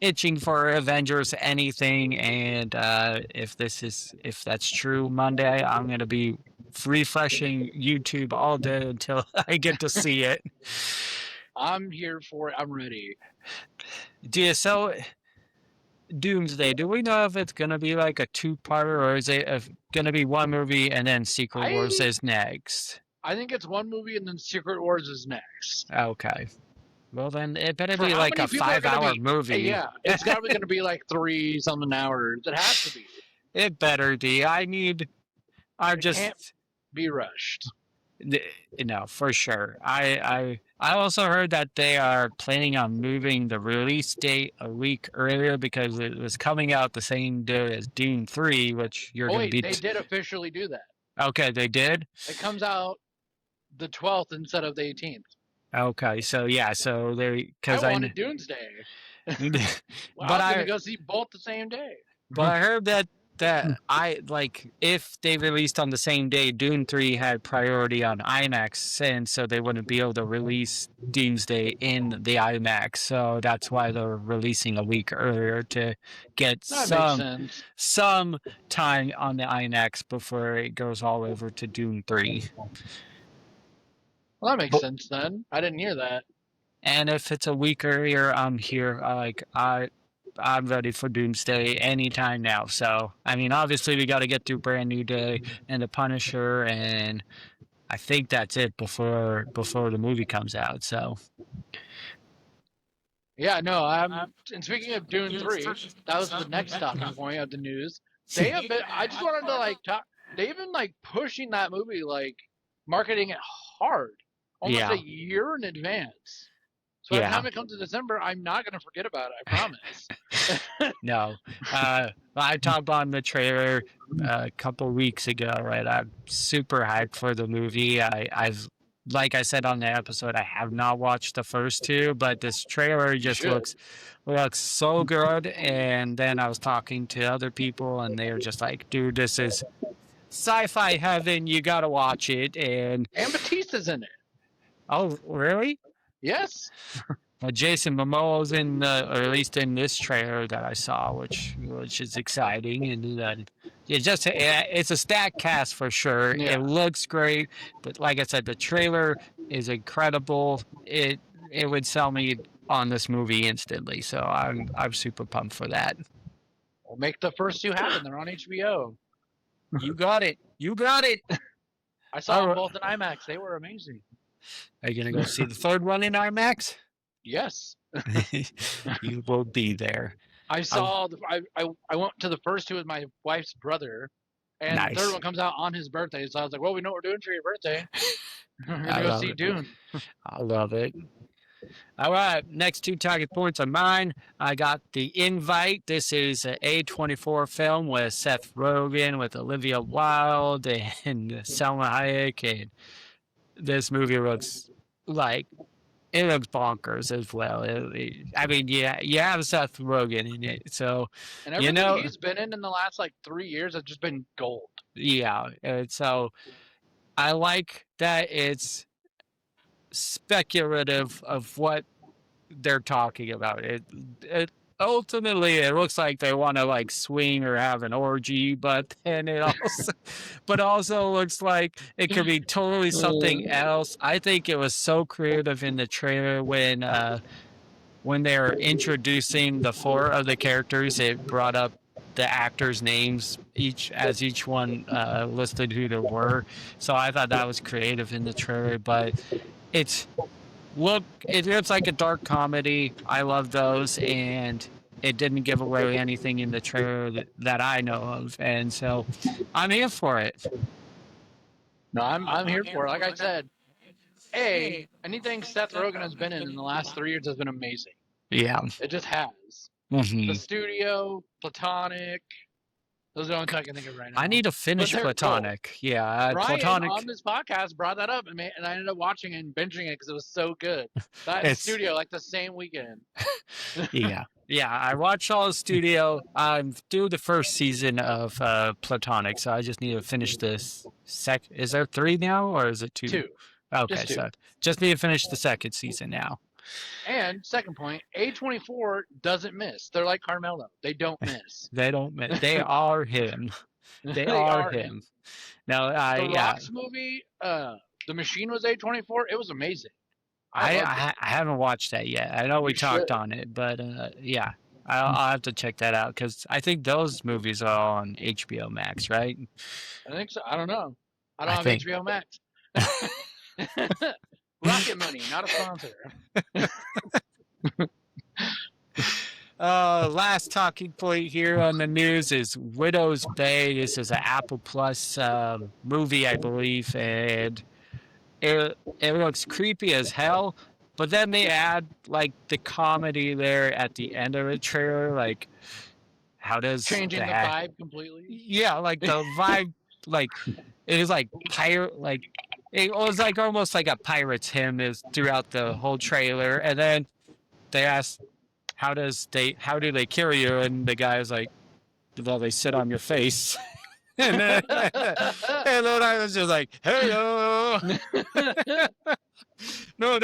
itching for Avengers anything, and if that's true Monday, I'm gonna be refreshing YouTube all day until I get to see it. I'm here for it. I'm ready. So Doomsday, do we know if it's gonna be like a two-parter, or is it gonna be one movie and then Secret Wars is next? I think it's one movie and then Secret Wars is next. Okay. Well, then it better be like a 5-hour movie. Yeah, it's probably going to be like 3-something hours. It has to be. It better be. Can't be rushed. No, for sure. I also heard that they are planning on moving the release date a week earlier because it was coming out the same day as Doom 3, which you're going to be... They did officially do that. Okay, they did? It comes out the 12th instead of the 18th. Okay, so yeah, so they... I wanted Doomsday. Well, but I was going to go see both the same day. But I heard that if they released on the same day, Dune 3 had priority on IMAX, and so they wouldn't be able to release Doomsday in the IMAX. So that's why they're releasing a week earlier to get some time on the IMAX before it goes all over to Dune 3. Well, that makes sense then. I didn't hear that. And if it's a week earlier, I'm here. I'm ready for Doomsday anytime now. So, I mean, obviously we got to get through Brand New Day and The Punisher, and I think that's it before the movie comes out. So, yeah, no. And speaking of Dune 3, that was the next talking point of the news. They have been. I just wanted to talk. They've been pushing that movie, marketing it hard, almost a year in advance. So by the time it comes to December, I'm not going to forget about it, I promise. No. I talked on the trailer a couple weeks ago, right? I'm super hyped for the movie. I've, like I said on the episode, I have not watched the first two, but this trailer just looks so good. And then I was talking to other people, and they were just like, dude, this is sci-fi heaven. You got to watch it. And Batista's in it. Oh, really? Yes. Jason Momoa's in, or at least in this trailer that I saw, which is exciting, and it's a stacked cast for sure. Yeah. It looks great, but like I said, the trailer is incredible. It would sell me on this movie instantly, so I'm super pumped for that. We'll make the first two happen. They're on HBO. You got it. I saw them both in IMAX. They were amazing. Are you going to go see the third one in IMAX? Yes. You will be there. I went to the first two with my wife's brother, and the third one comes out on his birthday. So I was like, well, we know what we're doing for your birthday. We're going to go see Dune. I love it. All right, next two talking points are mine. I got The Invite. This is an A24 film with Seth Rogen, with Olivia Wilde, and Salma Hayek, and this movie looks bonkers as well. I mean, you have Seth Rogen in it, so and everything he's been in the last 3 years has just been gold. Yeah, and so I like that it's speculative of what they're talking about. It ultimately it looks like they want to swing or have an orgy, but then it also looks like it could be totally something else. I think it was so creative in the trailer when they're introducing the four of the characters. It brought up the actors' names each one listed who they were. So I thought that was creative in the trailer, but it looks like a dark comedy. I love those, and it didn't give away anything in the trailer that I know of, and so I'm here for it. No, I'm here for it. Like I said, anything Seth Rogen has been in the last 3 years has been amazing. Yeah. It just has. Mm-hmm. The Studio, Platonic. Those are the only two I can think of right now. I need to finish Platonic. Cool. Yeah, Ryan Platonic. on this podcast brought that up, and I ended up watching it and binging it because it was so good. That and Studio, like the same weekend. Yeah. I watched all the Studio. I'm through the first season of Platonic, so I just need to finish this. Is there 3 now, or is it 2? 2. Okay, just 2. So just need to finish the second season now. And second point, A24 doesn't miss. They're like Carmelo. They don't miss. They don't miss. They are him. They are him. No, the Rock's movie, The Machine was A24. It was amazing. I haven't watched that yet. I know we talked on it, but yeah, I'll have to check that out because I think those movies are all on HBO Max, right? I think so. I don't know. I don't have HBO Max. Rocket Money, not a sponsor. Last talking point here on the news is Widow's Bay. This is an Apple Plus movie, I believe, and it looks creepy as hell. But then they add like the comedy there at the end of the trailer. Like, how does changing the vibe completely? Yeah, like the vibe, like it is like pirate, like it was like almost like a pirate's hymn is throughout the whole trailer. And then they ask, how do they kill you? And the guy was like, well, they sit on your face. and then I was just like, hello. No,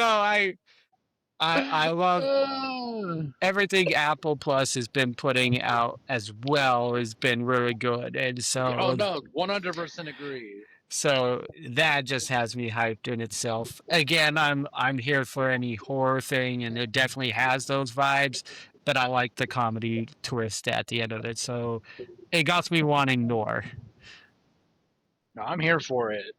I love everything Apple Plus has been putting out as well has been really good. And so 100% agree. So that just has me hyped in itself. Again, I'm here for any horror thing, and it definitely has those vibes, but I like the comedy twist at the end of it. So it got me wanting more. No, I'm here for it.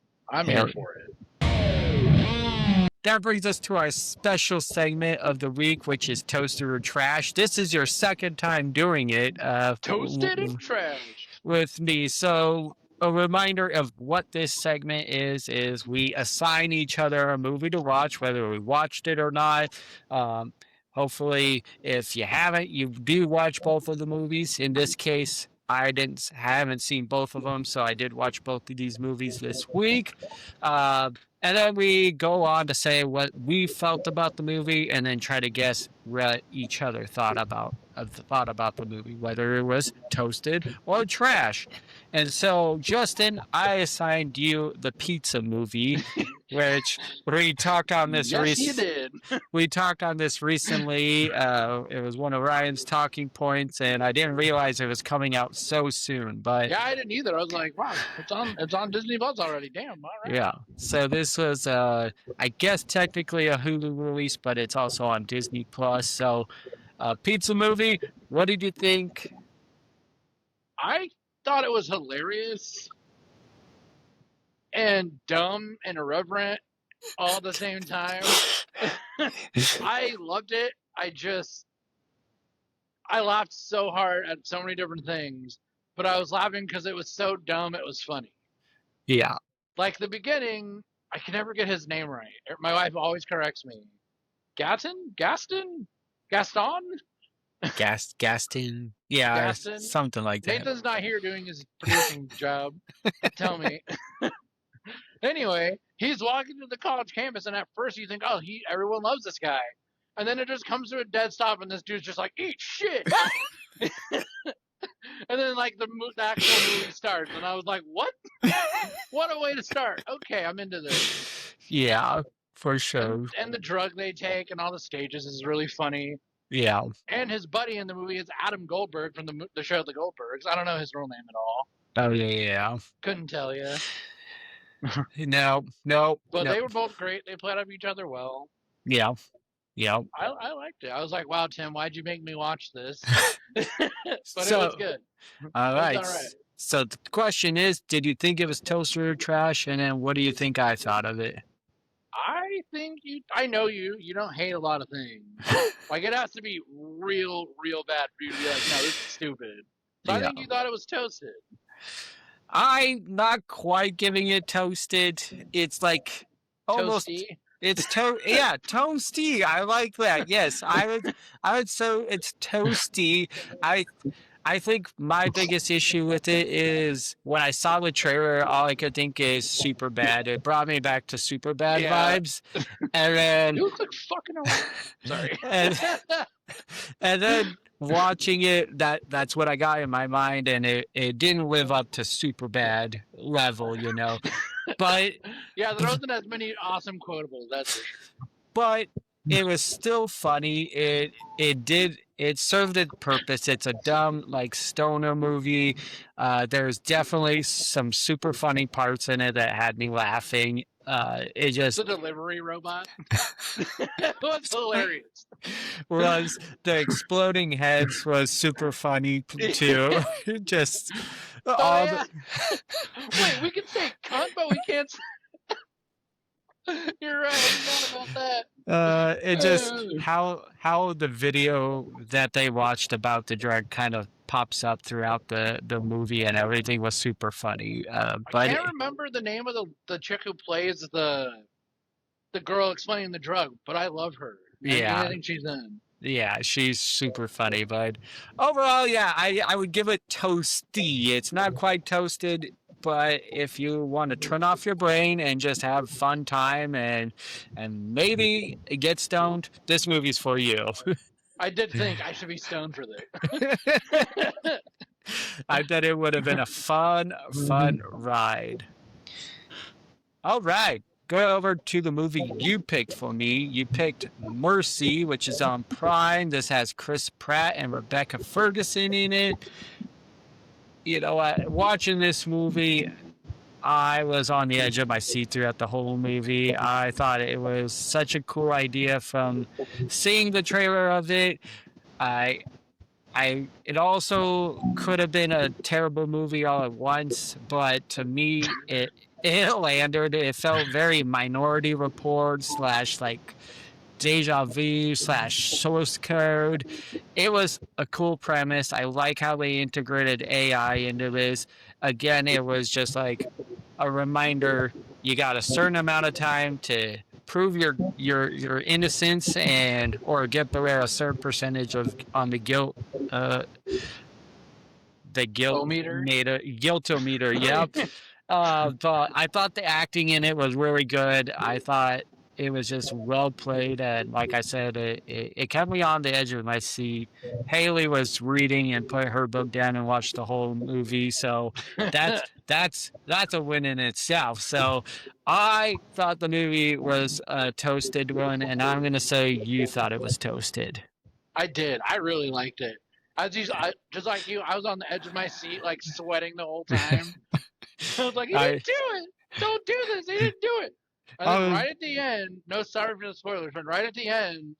Here for it. That brings us to our special segment of the week, which is Toasted or Trash. This is your second time doing it. Toasted and Trash. With me. So a reminder of what this segment is we assign each other a movie to watch, whether we watched it or not. Hopefully, if you haven't, you do watch both of the movies. In this case, I haven't seen both of them, so I did watch both of these movies this week. And then we go on to say what we felt about the movie, and then try to guess what each other thought about the movie, whether it was toasted or trash. And so, Justin, I assigned you the pizza movie, which we talked on this. Yes, you did. We talked on this recently. It was one of Ryan's talking points, and I didn't realize it was coming out so soon. But yeah, I didn't either. I was like, wow, it's on Disney Plus already. Damn, all right. Yeah. So this was, I guess, technically a Hulu release, but it's also on Disney Plus. So, pizza movie. What did you think? I thought it was hilarious and dumb and irreverent all at the same time. I loved it. I laughed so hard at so many different things, but I was laughing because it was so dumb it was funny. Yeah. Like the beginning, I can never get his name right. My wife always corrects me. Gaston? Gaston. Yeah, Gaston? Something like that. Nathan's not here doing his producing job. Tell me. Anyway, he's walking to the college campus, and at first you think, oh, everyone loves this guy. And then it just comes to a dead stop, and this dude's just like, eat shit. And then, like, the actual movie starts, and I was like, what? What a way to start. Okay, I'm into this. Yeah, for sure. And the drug they take and all the stages is really funny. Yeah. And his buddy in the movie is Adam Goldberg from the show The Goldbergs. I don't know his real name at all. Oh, yeah. Couldn't tell you. No. But they were both great. They played off each other well. Yeah. I liked it. I was like, wow, Tim, why'd you make me watch this? But it was good. All right. So the question is, did you think it was toasted or trash? And then what do you think I thought of it? I know you don't hate a lot of things. Like, it has to be real bad for you to be like, no, this is stupid. So I think you thought it was toasted. I'm not quite giving it toasted. It's like almost... Toasty? It's toasty. I like that. Yes, I would so it's toasty. I I think my biggest issue with it is when I saw the trailer, all I could think is super bad. It brought me back to super bad vibes. And then you look like fucking around. Sorry. and then watching it, that's what I got in my mind, and it didn't live up to super bad level, But yeah, there wasn't as many awesome quotables, that's for sure. But it was still funny. It served its purpose. It's a dumb stoner movie. There's definitely some super funny parts in it that had me laughing. It just the delivery robot was hilarious. Was the exploding heads was super funny too. Just Wait, we can say cunt, but we can't. You're right. I forgot about that. It just how the video that they watched about the drug kind of pops up throughout the movie, and everything was super funny. But I can't remember the name of the chick who plays the girl explaining the drug, but I love her. I think she's in. Yeah, she's super funny, but overall, yeah, I would give it toasty. It's not quite toasted, but if you want to turn off your brain and just have fun time and maybe get stoned, this movie's for you. I did think I should be stoned for this. I bet it would have been a fun ride. All right. Go over to the movie you picked for me. You picked Mercy, which is on Prime. This has Chris Pratt and Rebecca Ferguson in it. Watching this movie, I was on the edge of my seat throughout the whole movie. I thought it was such a cool idea from seeing the trailer of it. It also could have been a terrible movie all at once, but to me, it landed. It felt very Minority Report / Deja Vu / Source Code. It was a cool premise. I like how they integrated AI into this. Again, it was just like a reminder. You got a certain amount of time to prove your innocence or get below a certain percentage on the guilt. The guiltometer. Yep. But I thought the acting in it was really good. I thought it was just well played, and like I said, it kept me on the edge of my seat. Haley was reading and put her book down and watched the whole movie, so that's a win in itself. So I thought the movie was a toasted one, and I'm gonna say you thought it was toasted. I did. I really liked it. Just like you, I was on the edge of my seat, sweating the whole time. I was like, he didn't do it. Don't do this. He didn't do it. And then right at the end, no, sorry for the spoilers, but right at the end,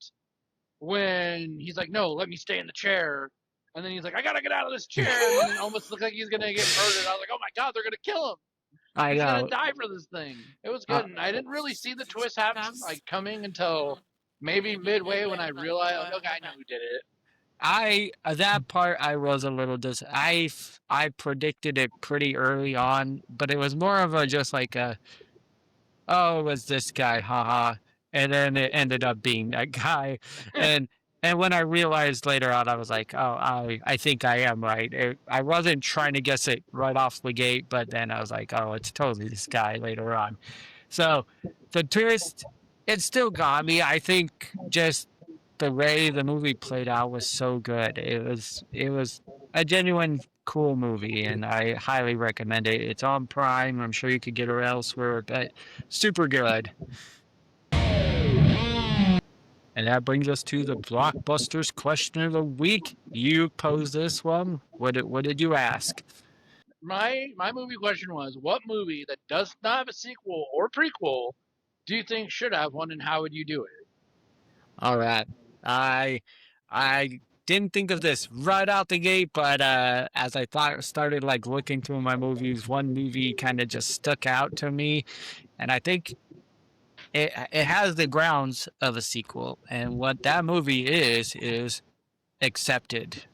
when he's like, no, let me stay in the chair. And then he's like, I got to get out of this chair. And then it almost looked like he's going to get murdered. I was like, oh my God, they're going to kill him. He's going to die for this thing. It was good. And I didn't really see the twist happen, coming until maybe midway when I realized, okay, I know who did it. That part I was a little I predicted it pretty early on, but it was more of a just like a, oh, it was this guy, haha, and then it ended up being that guy, and when I realized later on, I was like, oh, I think I am right. I wasn't trying to guess it right off the gate, but then I was like, oh, it's totally this guy later on. So the twist, it still got me. I think just the way the movie played out was so good. It was a genuine cool movie, and I highly recommend it. It's on Prime. I'm sure you could get it elsewhere, but super good. And that brings us to the Blockbusters question of the week. You posed this one. What did you ask? My movie question was, what movie that does not have a sequel or prequel do you think should have one, and how would you do it? All right. I didn't think of this right out the gate, but as I started looking through my movies, one movie kind of just stuck out to me, and I think it has the grounds of a sequel, and what that movie is Accepted.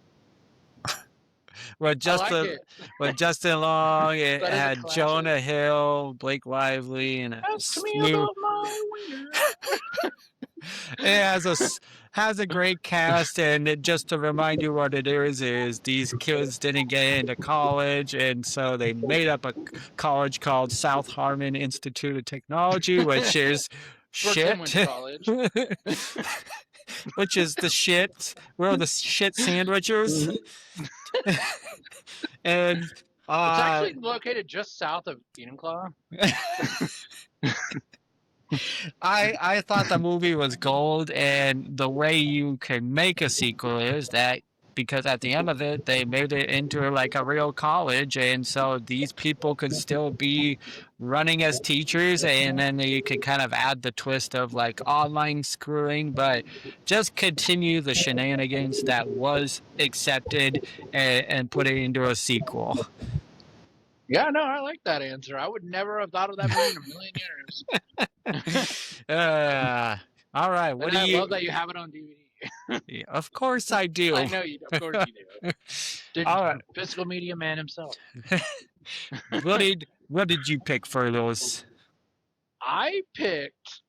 with Justin Long, it had Jonah Hill, Blake Lively, and Ask me about my wiener. It has a great cast, and just to remind you what it is these kids didn't get into college, and so they made up a college called South Harmon Institute of Technology, which is shit. Which is the shit. We're the shit sandwichers. And it's actually located just south of Enumclaw. I thought the movie was gold, and the way you can make a sequel is that because at the end of it, they made it into like a real college, and so these people could still be running as teachers, and then you could kind of add the twist of like online screwing, but just continue the shenanigans that was accepted and put it into a sequel. Yeah, no, I like that answer. I would never have thought of that movie in a million years. All right. What do you? I love that you have it on DVD. Yeah, of course I do. I know you. Of course you do. All right. Physical media man himself. What did you pick for those? I picked.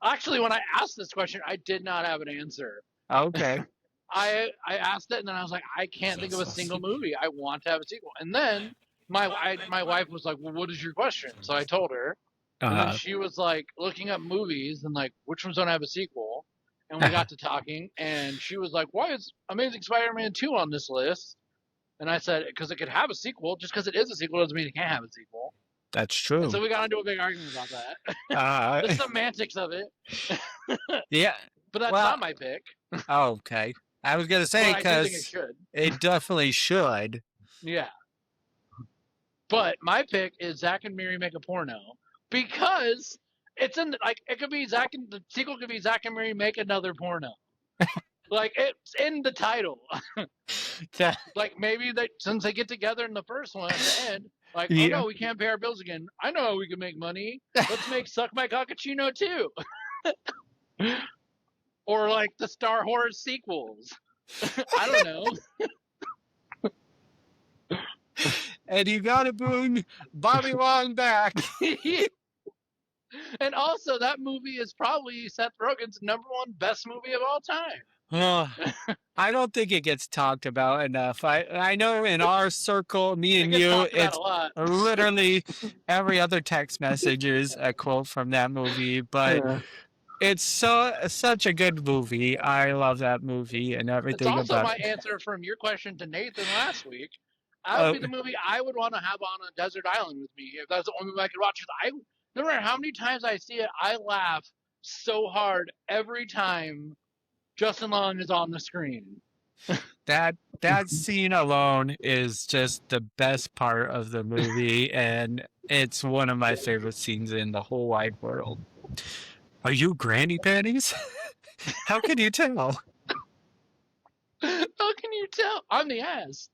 Actually, when I asked this question, I did not have an answer. Okay. I asked it, and then I was like, I can't think of a single movie I want to have a sequel. And then my wife was like, well, what is your question? So I told her. And then she was like looking up movies and like, which ones don't have a sequel? And we got to talking, and she was like, why is Amazing Spider-Man 2 on this list? And I said, because it could have a sequel. Just because it is a sequel doesn't mean it can't have a sequel. That's true. And so we got into a big argument about that. The semantics of it. Yeah. But that's not my pick. Oh, okay. I was going to say, because it definitely should. Yeah. But my pick is Zack and Miri Make a Porno, because it's in, like, it could be the sequel could be Zack and Miri Make Another Porno. Like, it's in the title. Like, maybe since they get together in the first one at the end, like, oh no, we can't pay our bills again. I know how we can make money. Let's make Suck My Cockachino too. Or like the Star Wars sequels. I don't know. And you gotta bring Bobby Long back. And also, that movie is probably Seth Rogen's #1 best movie of all time. I don't think it gets talked about enough. I know in our circle, me and you, it's literally every other text message is a quote from that movie, but it's such a good movie. I love that movie and everything about it. It's also my answer from your question to Nathan last week. That would be the movie I would want to have on a desert island with me if that's the only movie I could watch. No matter how many times I see it, I laugh so hard every time Justin Long is on the screen. That scene alone is just the best part of the movie, and it's one of my favorite scenes in the whole wide world. Are you granny panties? How can you tell? How can you tell? I'm the ass.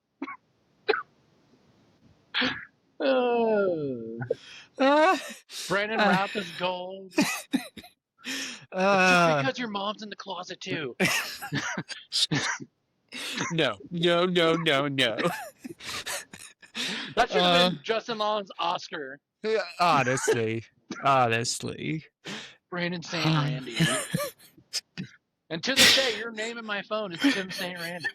Brandon Routh is gold. Just because your mom's in the closet too. No. That should have been Justin Long's Oscar. Honestly. Brandon St. Randy. And to this day, your name in my phone is Tim St. Randy.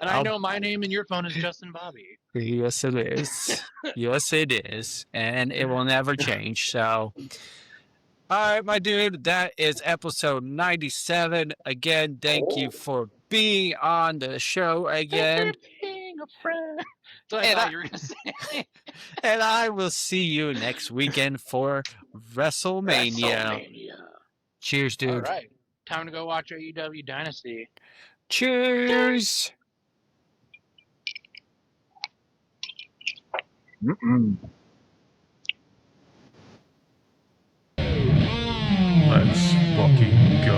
And I know my name in your phone is Justin Bobby. Yes, it is. Yes, it is. And it will never change. So, all right, my dude, that is episode 97. Again, thank you for being on the show again. Being a friend. That's what I thought you were going to say. And I will see you next weekend for WrestleMania. Cheers, dude. All right. Time to go watch AEW Dynasty. Cheers. Let's fucking go.